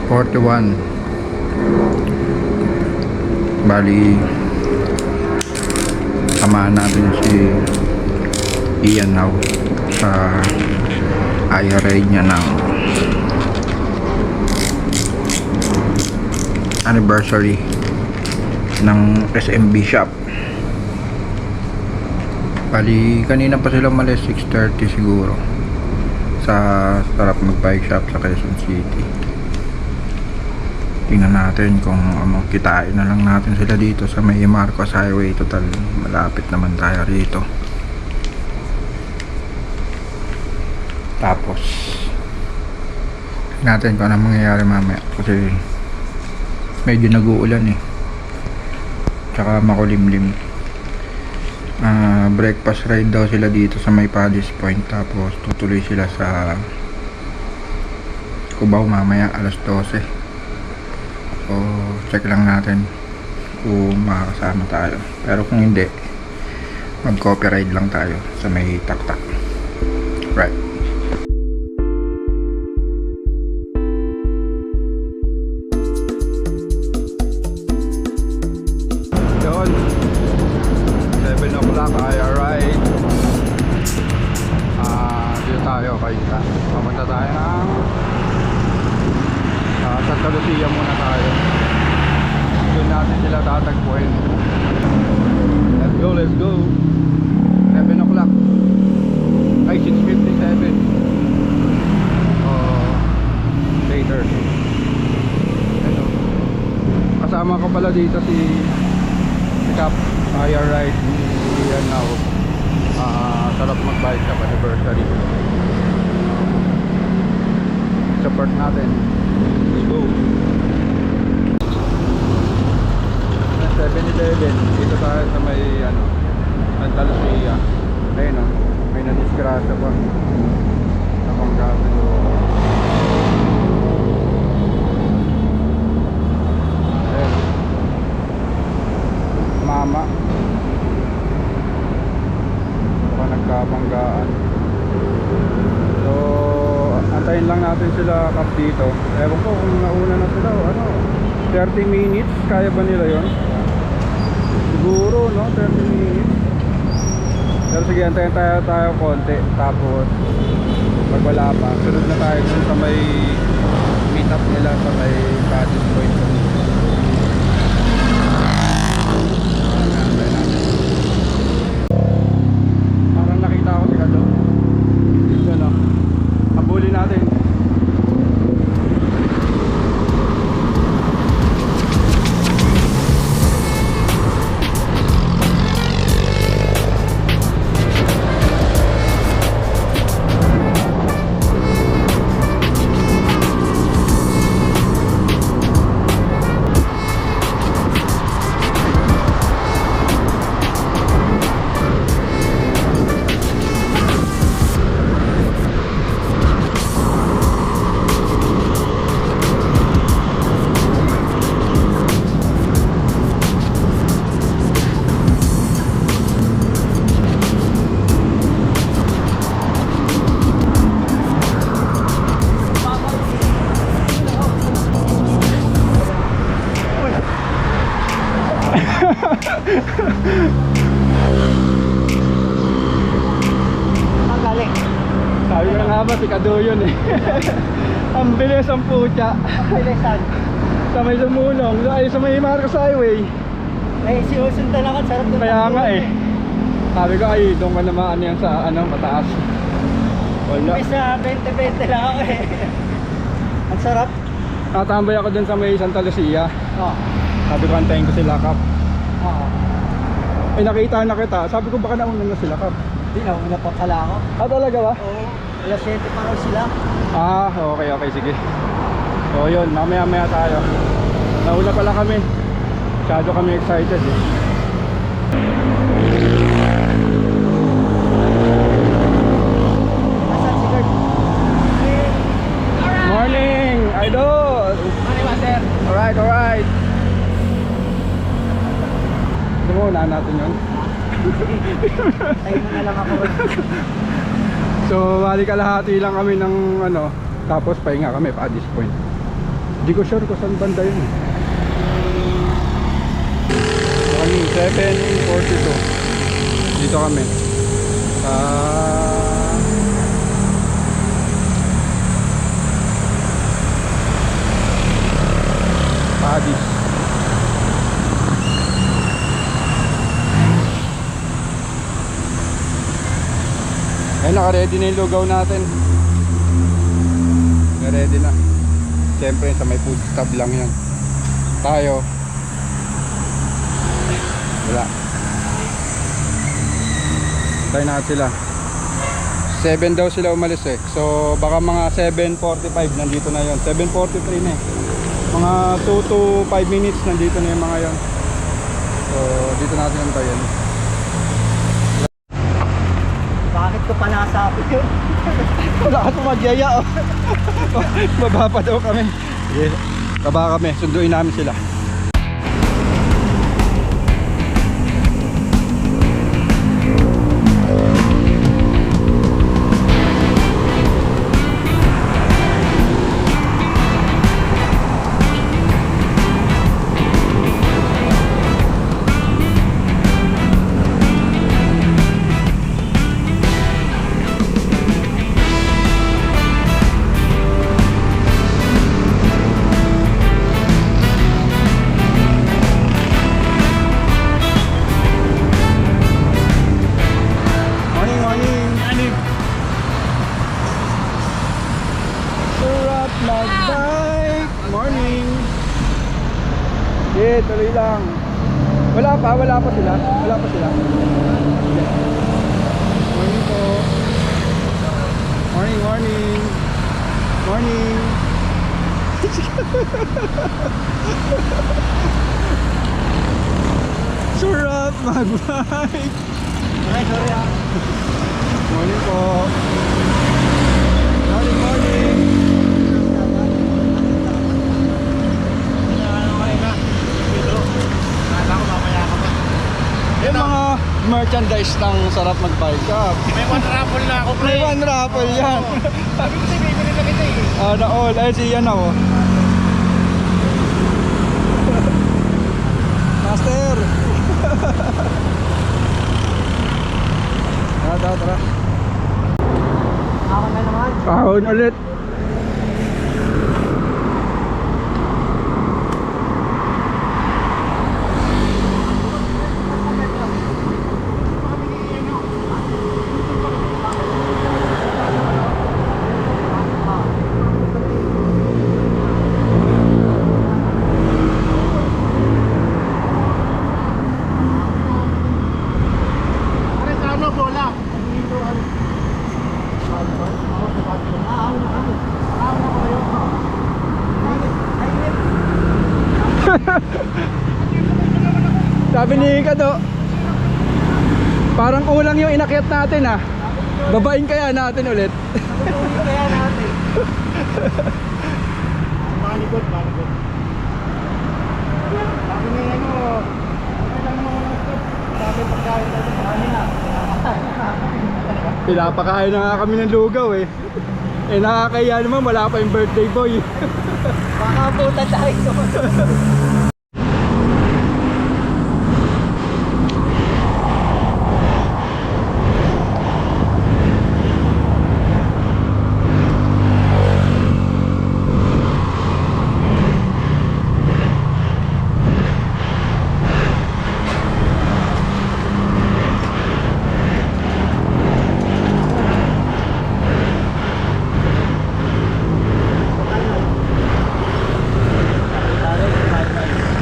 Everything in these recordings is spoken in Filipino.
6:41. Bali, samahan natin si Ian now sa IRA niya ng anniversary ng SMB shop. Bali, kanina pa sila umalis, 6:30 siguro, sa sarap mag-bike shop sa Quezon City. Tingnan natin kung kitain na lang natin sila dito sa may Marcos Highway. Total, malapit naman tayo rito. Tapos natin kung ano mangyayari mamaya, kasi medyo nag-uulan tsaka makulimlim. Breakfast ride daw sila dito sa may Paddy's Point, tapos tutuloy sila sa Cubao mamaya alas 12. So check lang natin kung makakasama tayo, pero kung hindi, mag-coffee ride lang tayo sa may Taktak. Right. Yun, 7 o'clock IR ride. Dito tayo kay papunta tayo ng Santa Lucia muna tayo. Doon natin sila tatagpuin. Let's go, let's go. 7 o'clock. Ay, 6:57. Later. Ano, kasama ko pala dito si Cap IR ride ni Ian now. Sarap mag-bike sa anniversary. Support natin. Let's go. 7-Eleven. Dito tayo sa may Santa Lucia. Ayun may nadisgrasya pa sa Pangasinan. Ayun, mama, baka nagkabanggaan. So antayin lang natin sila kap dito. Ewan ko kung nauna na sila o 30 minutes, kaya ba nila yon? Siguro 30 minutes. Pero sige, antayin tayo konti. Tapos pag wala pa, sunod na tayo dun sa may meet up nila sa may Paddy's Point. Parang nakita ko si Kado. Dito habulin natin. Sabi ko na nga ba, si Kado yun Ang bilis ang putya. Ang bilisan. Sa may lumulong, ay sa may Marcos Highway. Sinusundan ako, sarap na. Kaya nga sabi ko ay doon ka naman yan sa mataas. Wala. May sa 20-20 lang ako Ang sarap. Tatambay ako dun sa may Santa Lucia. Sabi ko antayin ko sila kap. Nakita na kita. Sabi ko baka nauna na sila kap. Hindi na, una pa pala ako. Talaga ba? Oo, alas 7 pa raw sila. Okay, sige. So yun, mamaya tayo. Nauna pala kami. Masyado kami excited Asan si Kurt? Morning, idol! Morning, master. Alright. Gusto mo, unahan natin yun? Tayo na lang ako. So bali kalahati lang kami ng tapos pahinga kami Paddy's Point. Hindi ko sure kung saan banda yun. Kami 7:42. Dito kami. Padis. Ay, naka-ready na yung lugaw natin. Naka-ready na. Siyempre, sa may food stop lang yan. Tayo. Wala. Tayo natin sila. 7 daw sila umalis eh. So, baka mga 7:45 nandito na yon. 7:43 na eh. Mga 2 to 5 minutes nandito na yung mga yon. So, dito natin antayin. Bakit ko pa nasabi yun? Wala ka tumagyaya oh. Baba pa daw kami. Sige, baba kami, sunduin namin sila. Tuloy lang. Wala pa sila. Morning po. Morning. Sarap mag-bike. Ay, sorry ah. Morning po. Morning. Yung mga merchandise ng sarap mag-bike up. May one raffle na ako, pre. May one raffle yan. Sabi ko sa'yo, bibili na kita eh. Na all. Ay, siya na oh. Master. Tara. Ako na naman. Kahon ulit. Sabi ni Kado, parang kulang yung inakyat natin ah. Babain kaya natin ulit. Babain kaya natin. Manikot. Sabi ni sabi pagkain natin sa kanila. Pinapakain na nga kami ng lugaw eh. Nakakaya naman, wala pa yung birthday boy. Baka puta tayo.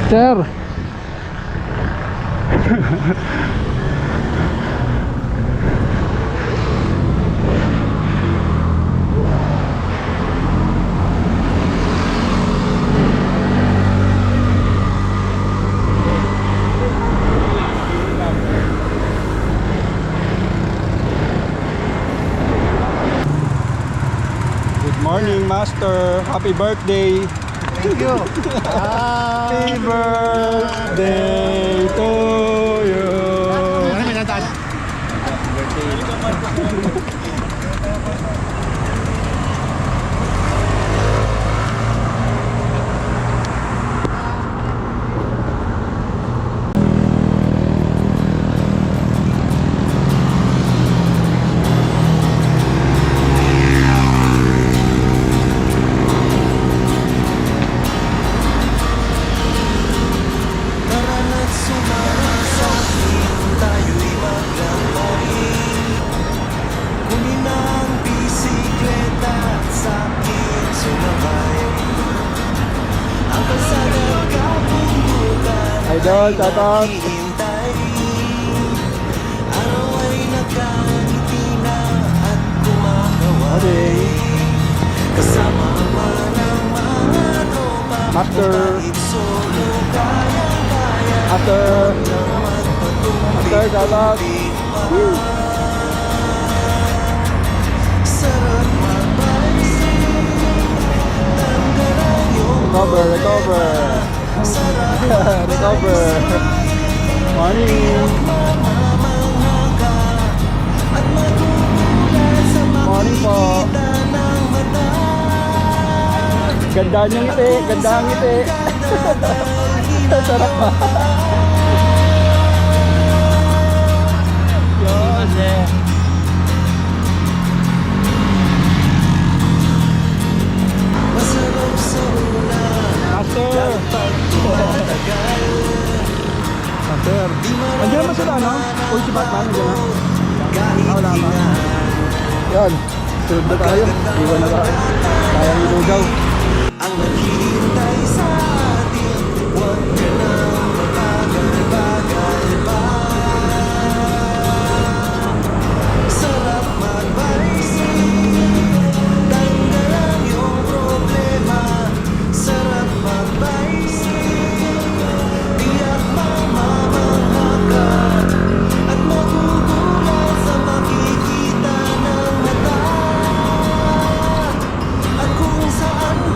Sir. Good morning, Master. Happy birthday. Thank you. Happy birthday to you. Ano may nataan? Idol, shout out. Morning. Master. Master, shout out. Woo. Recover. Recover. Morning. Morning po. Ganda niyong ngiti. Ganda ang ngiti. Sarap pa. Master. Master. Andiyan ba sila, no? Uy, si Batman, andiyan na. Wala ba? Yan. Sunod na tayo. Iwan na tayo. Kayang ilugaw. Ang naghihintay sa atin, huwag ka na magbagal-bagal pa. Sarap mag-bicycle, tanggalan yung problema. Sarap mag-bicycle, tiyak mamamangha ka. At magugulat sa makikita ng mata. At kung saan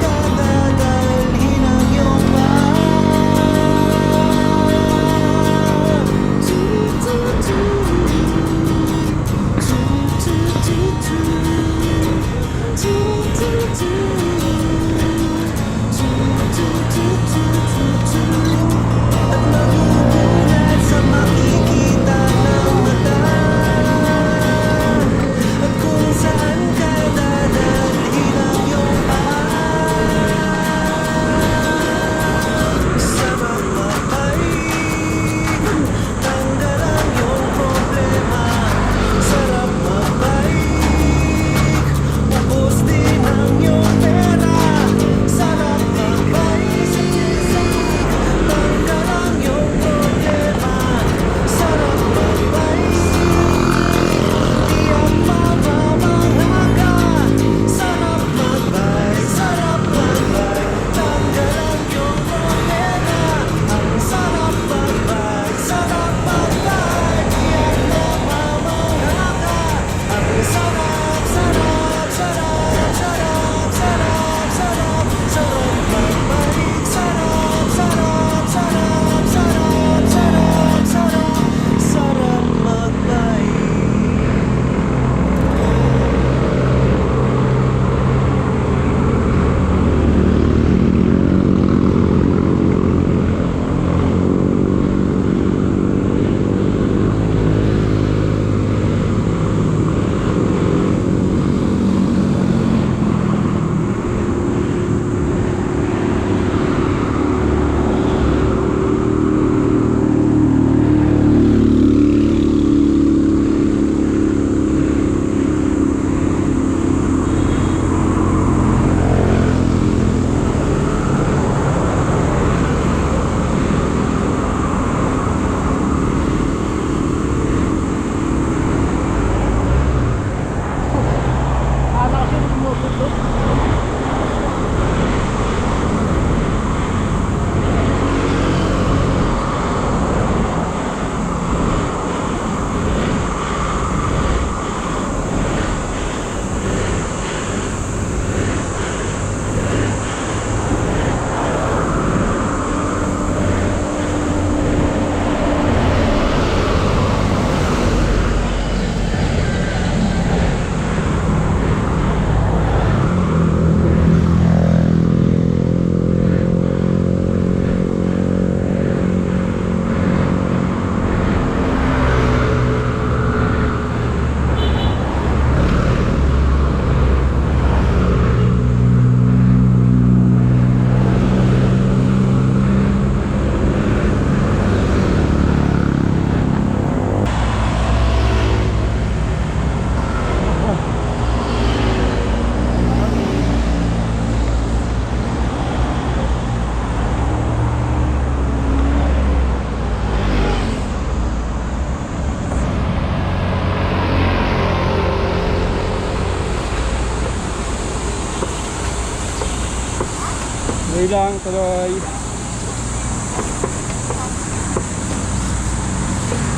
Okay lang, tuloy.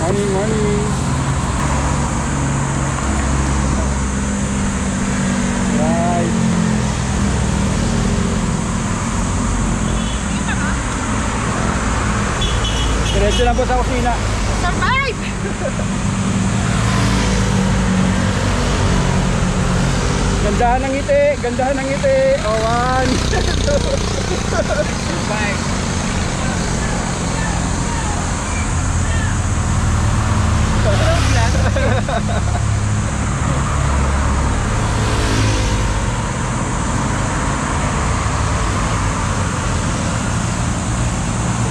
Morning, morning. Right. Diretso lang po sa kusina. Survive! Gandahan ng ngiti, gandahan ng ngiti. Oh, one. Survive!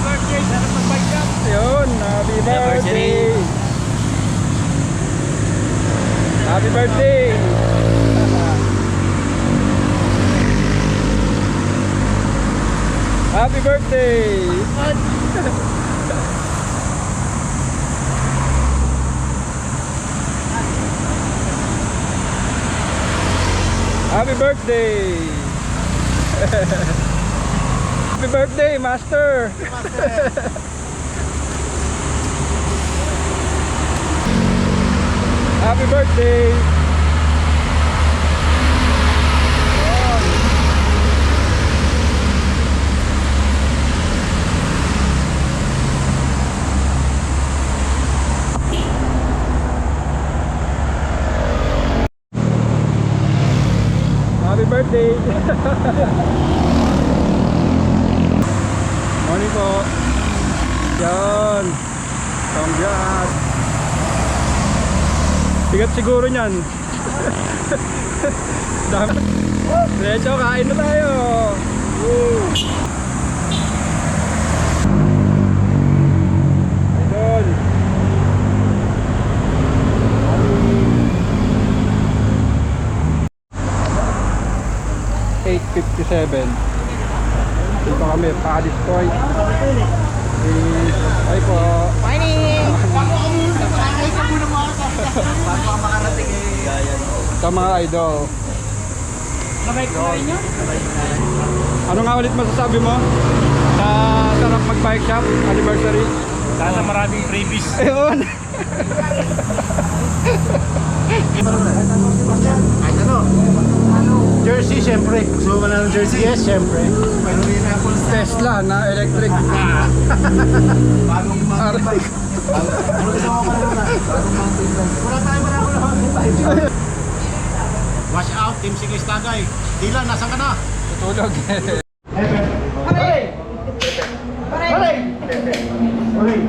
Birthday, sana mag-bike. Yun, happy birthday. birthday. Happy birthday. Happy birthday. Happy birthday. Happy birthday, Master. Happy birthday. Happy birthday. Morning po. Yan. Congrats. Bigat siguro niyan. Dami. Diretso, kain na tayo. Woo. Idol. $8.57. Dito kami, Palace Point. Ay po. Morning! Sakay ka muna mga bago ang makarating Sa mga idol. Nabay ko rin yun? Ano nga ulit masasabi mo? Sa sarap mag-bike shop anniversary? Sana maraming freebies. Ayun. Kahit ano? Jersey, syempre. Gusto mo na ng jersey? Yes, syempre. Tesla na electric. Bagong mountain bike. Ano gusto mo ka naman? Bagong mountain bike. Wala tayo marami na mountain bike. Watch out, Team Sigis Tagay. Dylan, nasan ka na? Tutulog. Hooray! Hooray! Hooray!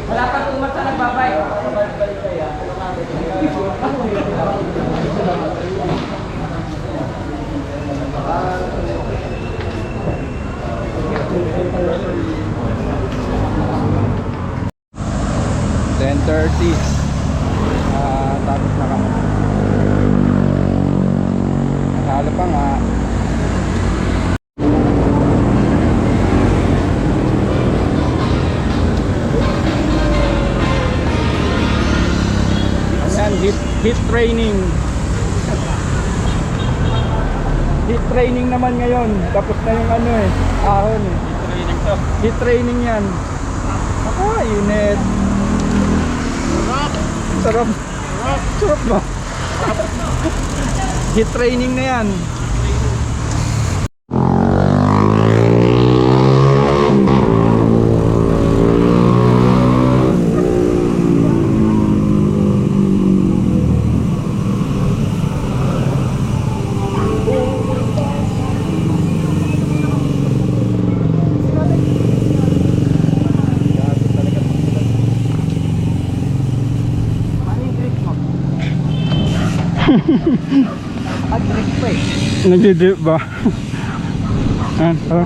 Wala pa tumat sa nagbabay. 10:30. Tapos na kami. Nakalo pa nga. Ayan, heat training. Heat training naman ngayon. Tapos na yung ano eh, ahon eh. Training to. Heat training yan. Init. Sarap. Sarap ba? Heat training na yan. Agree pa eh. Nagdi-drip ba? Ayan, tara.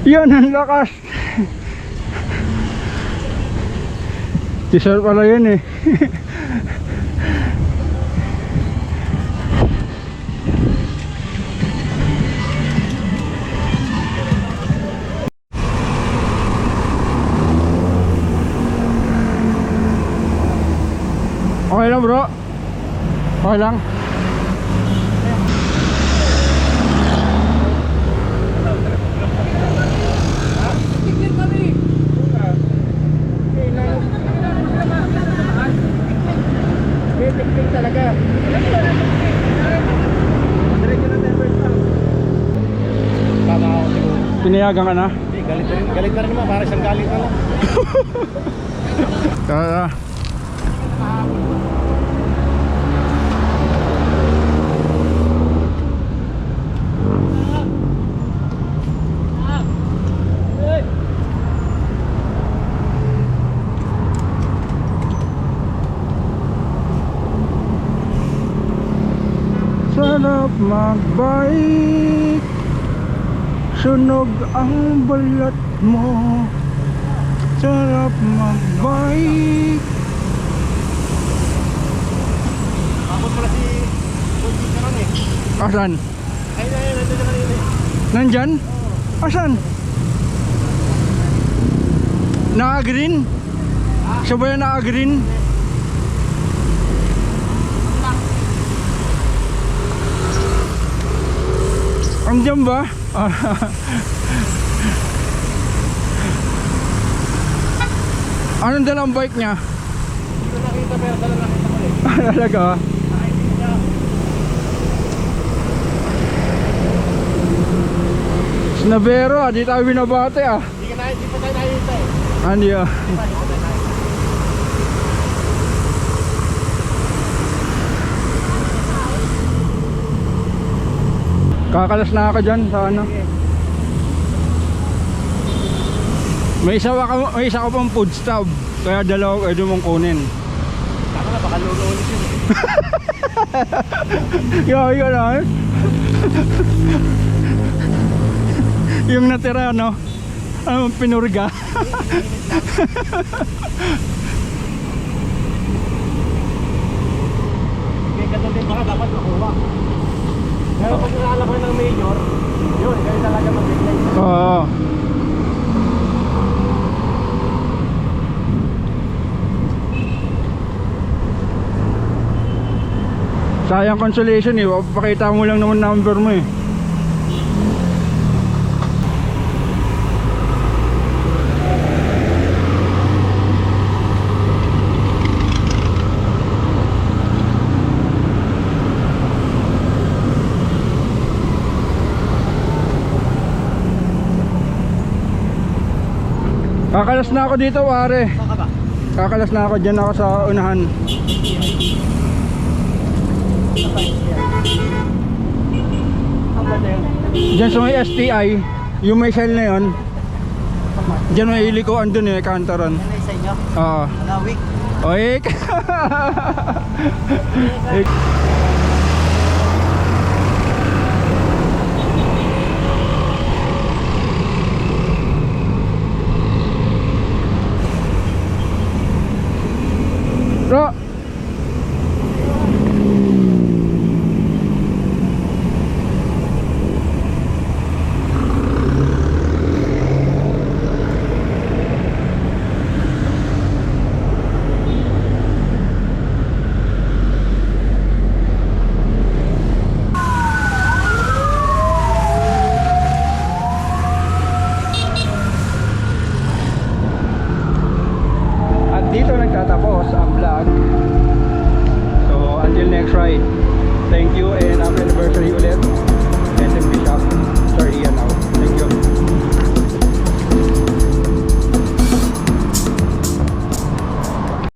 Yan, ang lakas. T-shirt pala yun eh. Okay lang bro. Okay lang. Tama ako siguro. Pinayagan ka na? Hindi, galit na rin naman. Para siyang galit na lang. Tara. Sarap magbike, sunog ang balat mo. Sarap magbike. Tapos pala si Kunti Karon eh. Asan? Ay, nandun na kanina eh. Nandyan? Asan? Naka-green? Siya ba yung naka-green? Andiyan ba? Anong dalang bike niya? Hindi ko nakita pero dala nakita ko eh. Talaga? Snavero di tayo binabate Hindi pa tayo nakita eh. Hindi ah. Hindi pa tayo nakita. Kakalas na ako dyan sa ano. May isa ka pang food stub. Kaya dalawa pwede mong kunin. Saka na, baka lulo ulit yun eh. Yay ka na eh. Yung natira no. Pinurga. Kaya ganun din baka dapat makuha. Pero pag nalalaman ng mayor, yun, kayo talaga mag-decline. Oo. Sayang consolation eh. Papakita mo lang naman number mo eh. Kakalas na ako dito pare. Saan ka ba? Kakalas na ako, dyan ako sa unahan. Ang ba na yun? Dyan sa may STI, yung may shell na yun. Dyan may hilikoan dun eh, kantaran. Ano yung sa inyo? Oo. Alawik. Oik! Bro! At dito nagtatapos ang vlog. So until next ride, thank you and happy anniversary